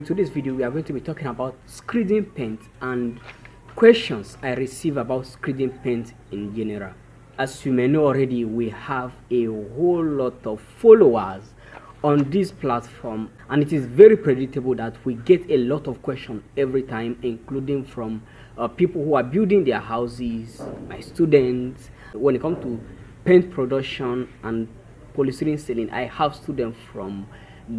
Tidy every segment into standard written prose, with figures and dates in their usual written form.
In today's video, we are going to be talking about screeding paint and questions I receive about screeding paint in general. As you may know already, we have a whole lot of followers on this platform, and it is very predictable that we get a lot of questions every time, including from people who are building their houses, my students. When it comes to paint production and polyethylene selling, I have students from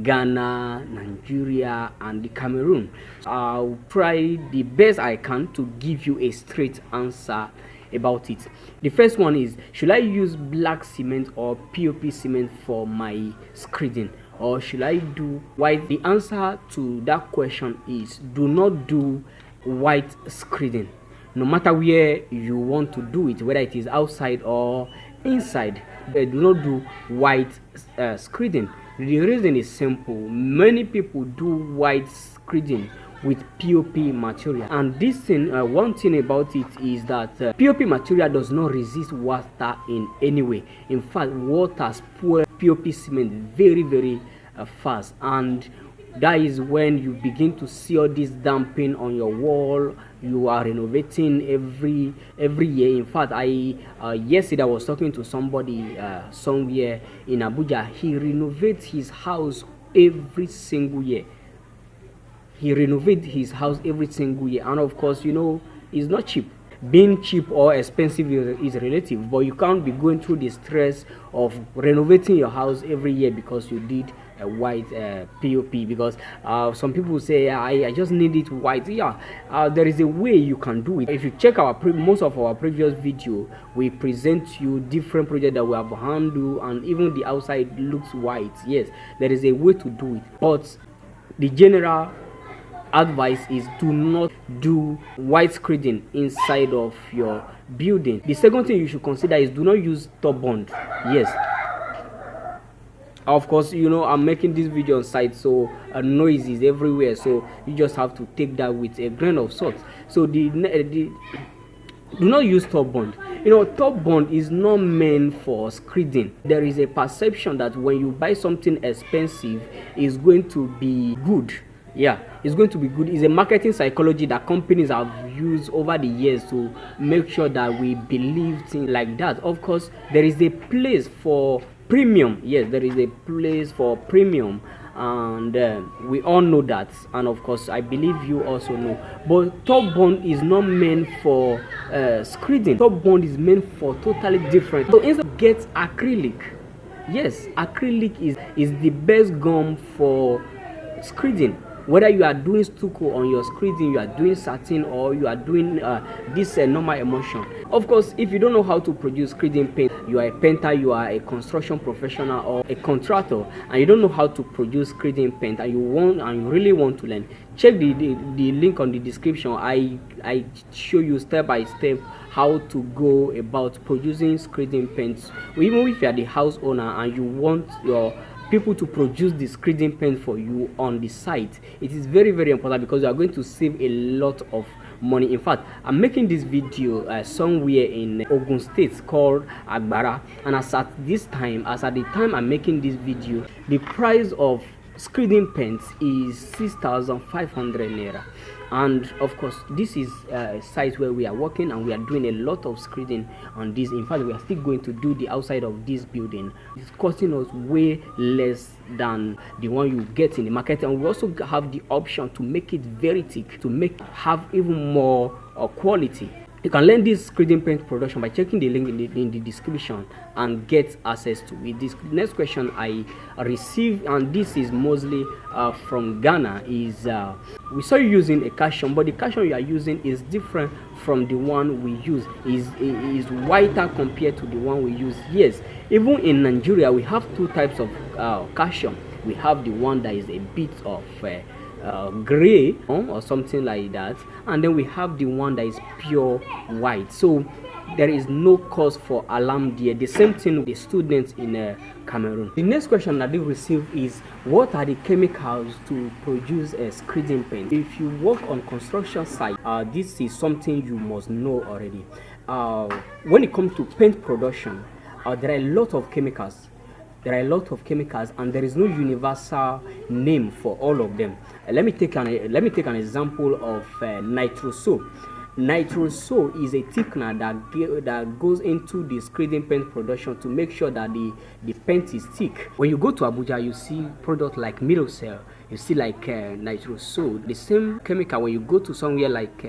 Ghana, Nigeria, and the Cameroon. I'll try the best I can to give you a straight answer about it. The first one is, should I use black cement or POP cement for my screeding, or should I do white? The answer to that question is, do not do white screeding. No matter where you want to do it, whether it is outside or inside, do not do white screeding. The reason is simple. Many people do white screeding with POP material, and this thing, one thing about it is that POP material does not resist water in any way. In fact, water spoils POP cement very fast, and that is when you begin to see all this damping on your wall. You are renovating every year. In fact, yesterday I was talking to somebody somewhere in Abuja. He renovates his house every single year. And of course, you know, it's not cheap. Being cheap or expensive is relative, but you can't be going through the stress of renovating your house every year because you did a white POP. Because some people say, I just need it white. There is a way you can do it. If you check most of our previous video, we present you different projects that we have handled, and even the outside looks white. Yes, there is a way to do it, but the general advice is, do not do white screeding inside of your building. The second thing you should consider is, do not use top bond. Yes, of course, you know, I'm making this video on site, so noise is everywhere, so you just have to take that with a grain of salt. So do not use top bond. You know, top bond is not meant for screeding. There is a perception that when you buy something expensive, it's going to be good. Yeah, it's going to be good. It's a marketing psychology that companies have used over the years to make sure that we believe things like that. Of course, there is a place for premium. Yes, there is a place for premium, and we all know that. And of course, I believe you also know. But top bond is not meant for screeding. Top bond is meant for totally different. So instead, get acrylic. Yes, acrylic is the best gum for screeding. Whether you are doing stucco on your screeding, you are doing satin, or you are doing this normal emulsion. Of course, if you don't know how to produce screeding paint, you are a painter, you are a construction professional or a contractor, and you don't know how to produce screeding paint, and you really want to learn, check the link on the description. I show you step by step how to go about producing screeding paints. Even if you are the house owner and you want your people to produce the screeding paint for you on the site, it is very important, because you are going to save a lot of money. In fact, I'm making this video somewhere in Ogun State called Agbara, and as at the time I'm making this video, the price of screeding paints is 6,500 naira. And of course, this is a site where we are working, and we are doing a lot of screeding on this. In fact, we are still going to do the outside of this building. It's costing us way less than the one you get in the market, and we also have the option to make it very thick, to have even more quality. You can learn this screeding paint production by checking the link in the description and get access to it. This next question I received, and this is mostly from Ghana, is we saw you using a cushion, but the cushion you are using is different from the one we use. Is whiter compared to the one we use. Yes, even in Nigeria we have two types of cushion. We have the one that is a bit of gray or something like that, and then we have the one that is pure white. So there is no cause for alarm there. The same thing with the students in Cameroon. The next question that they receive is, what are the chemicals to produce a screeding paint? If you work on construction site, this is something you must know already. When it comes to paint production, there are a lot of chemicals. there are a lot of chemicals, and there is no universal name for all of them. Let me take an example of nitroso. Nitroso is a thickener that goes into the screeding paint production to make sure that the paint is thick. When you go to Abuja, you see products like Mirocell, you see like nitroso. The same chemical when you go to somewhere like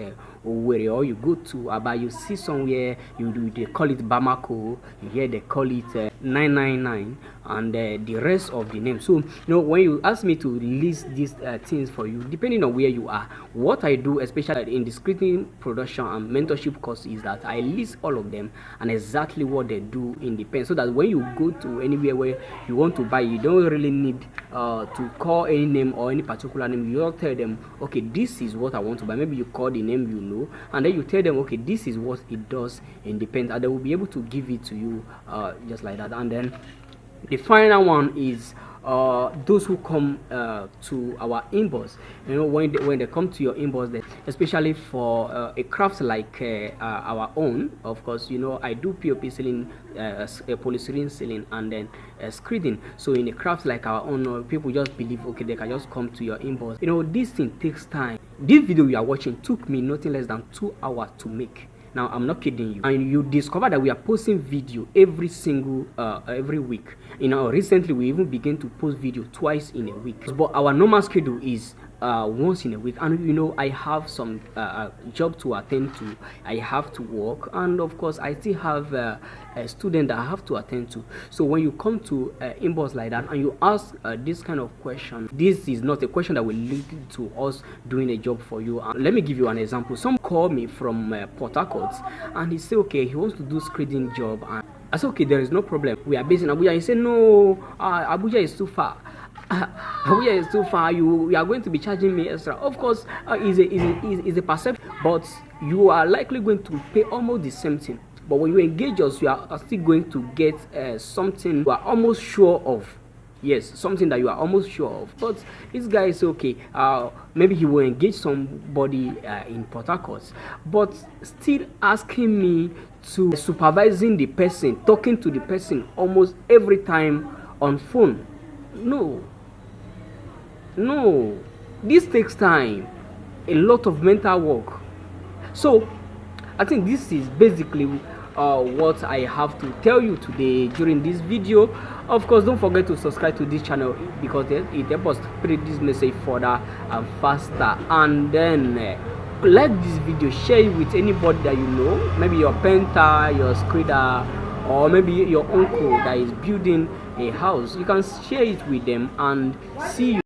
Owerri, or you go to Aba, you see somewhere they call it Bamako, you hear they call it 999, and the rest of the name. So when you ask me to list these things for you, depending on where you are, what I do, especially in the screening production and mentorship course, is that I list all of them and exactly what they do in the pen, so that when you go to anywhere where you want to buy, you don't really need to call any name or any particular name. You just tell them, okay, this is what I want to buy. Maybe you call the name you know, and then you tell them, okay, this is what it does in the pen, and they will be able to give it to you just like that. And then the final one is those who come to our inbox. When they come to your inbox, especially for a craft like our own, of course, I do POP sealing, polyserine sealing, and then screeding. So in a craft like our own, people just believe, okay, they can just come to your inbox. this thing takes time. This video you are watching took me nothing less than 2 hours to make. Now, I'm not kidding you. And you discover that we are posting video every week. Recently we even began to post video twice in a week. But our normal schedule is once in a week. And I have some job to attend to. I have to work, and of course I still have a student that I have to attend to. So when you come to inbox like that and you ask this kind of question, this is not a question that will lead to us doing a job for you. Let me give you an example. Some call me from Port Harcourt, and he say, okay, he wants to do screening job, and I said, okay, there is no problem. We are based in Abuja. He said, no, Abuja is too far. Abuja is too far. You are going to be charging me extra. Of course, is a perception, but you are likely going to pay almost the same thing. But when you engage us, you are still going to get something you are almost sure of. Yes, something that you are almost sure of. But this guy is okay. Maybe he will engage somebody in Port Harcourt, but still asking me to supervising the person, talking to the person almost every time on phone. No, this takes time, a lot of mental work. So I think this is basically what I have to tell you today during this video. Of course, don't forget to subscribe to this channel, because it helps us spread this message further and faster. And then like this video, share it with anybody that you know, maybe your painter, your screeder, or maybe your uncle that is building a house. You can share it with them, and see you